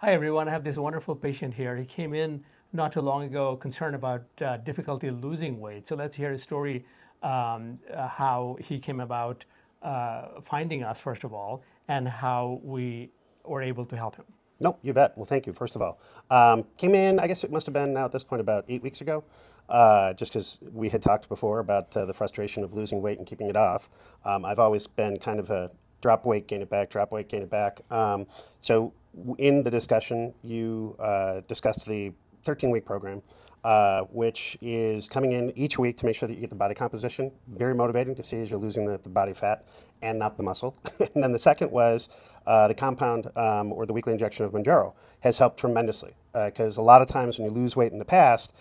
Hi, everyone. I have this wonderful patient here. He came in not too long ago concerned about difficulty losing weight. So let's hear his story, how he came about finding us, first of all, and how we were able to help him. No, you bet. Well, thank you, first of all. Came in, I guess it must have been now at this point about 8 weeks ago, just because we had talked before about the frustration of losing weight and keeping it off. I've always been kind of a drop weight, gain it back, drop weight, gain it back. In the discussion, you discussed the 13-week program, which is coming in each week to make sure that you get the body composition. Very motivating to see as you're losing the body fat and not the muscle. And then the second was the compound or the weekly injection of Mounjaro has helped tremendously. Because a lot of times when you lose weight in the past,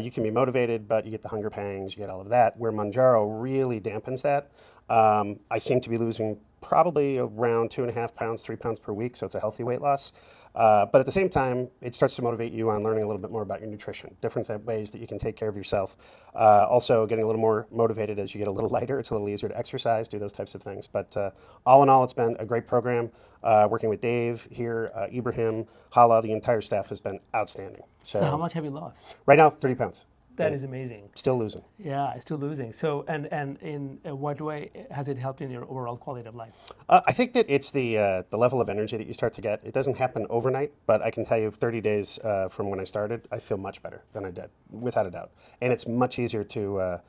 you can be motivated, but you get the hunger pangs, you get all of that, where Mounjaro really dampens that. I seem to be losing probably around 2.5 pounds, 3 pounds per week, so it's a healthy weight loss. But at the same time, it starts to motivate you on learning a little bit more about your nutrition, different ways that you can take care of yourself. Also getting a little more motivated as you get a little lighter. It's a little easier to exercise, do those types of things. But all in all, it's been a great program. Working with Dave here, Ibrahim, Hala, the entire staff has been outstanding. So how much have you lost? Right now, 30 pounds. That is amazing. Still losing. Yeah, still losing. So, and in what way has it helped in your overall quality of life? I think that it's the level of energy that you start to get. It doesn't happen overnight, but I can tell you 30 days from when I started, I feel much better than I did, without a doubt. And it's much easier to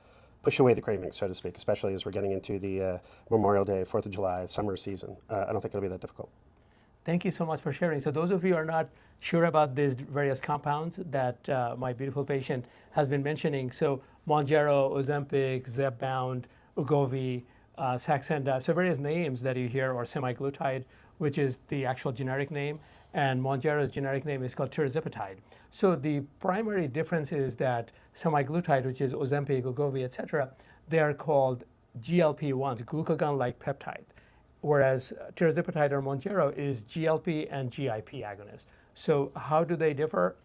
push away the cravings, so to speak, especially as we're getting into the Memorial Day, 4th of July, summer season. I don't think it'll be that difficult. Thank you so much for sharing. So those of you who are not sure about these various compounds that my beautiful patient has been mentioning, so Mounjaro, Ozempic, Zepbound, Wegovy, Saxenda, so various names that you hear, or semaglutide, which is the actual generic name, and Mounjaro's generic name is called tirzepatide. So the primary difference is that semaglutide, which is Ozempic, Wegovy, etc., they are called GLP-1s, glucagon-like peptide, whereas tirzepatide or Mounjaro is GLP and GIP agonist. So how do they differ?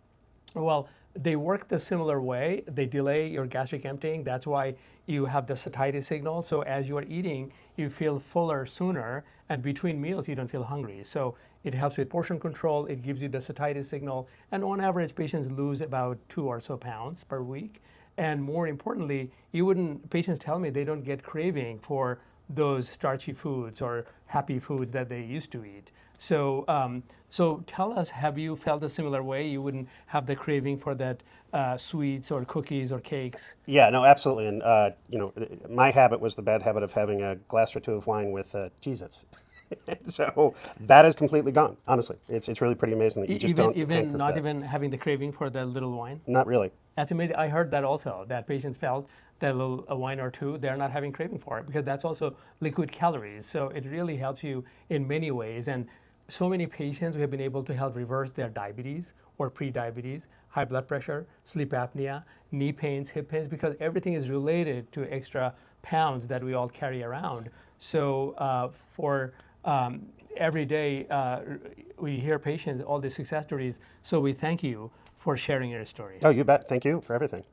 Well, they work the similar way. They delay your gastric emptying. That's why you have the satiety signal. So as you are eating, you feel fuller sooner, and between meals, you don't feel hungry. So it helps with portion control. It gives you the satiety signal. And on average, patients lose about 2 or so pounds per week. And more importantly, patients tell me they don't get craving for those starchy foods or happy foods that they used to eat. So, so tell us, have you felt a similar way? You wouldn't have the craving for that sweets or cookies or cakes? Yeah, no, absolutely. And, my habit was the bad habit of having a glass or two of wine with Cheez-Its. So that is completely gone, honestly. It's really pretty amazing that you just don't Even not that. even having the craving for the little wine? Not really. That's amazing. I heard that also, that patients felt that little a wine or two, they're not having craving for it, because that's also liquid calories. So it really helps you in many ways. And so many patients we have been able to help reverse their diabetes or pre-diabetes, high blood pressure, sleep apnea, knee pains, hip pains, because everything is related to extra pounds that we all carry around. So for every day, we hear patients, all the success stories. So we thank you for sharing your story. Oh, you bet. Thank you for everything.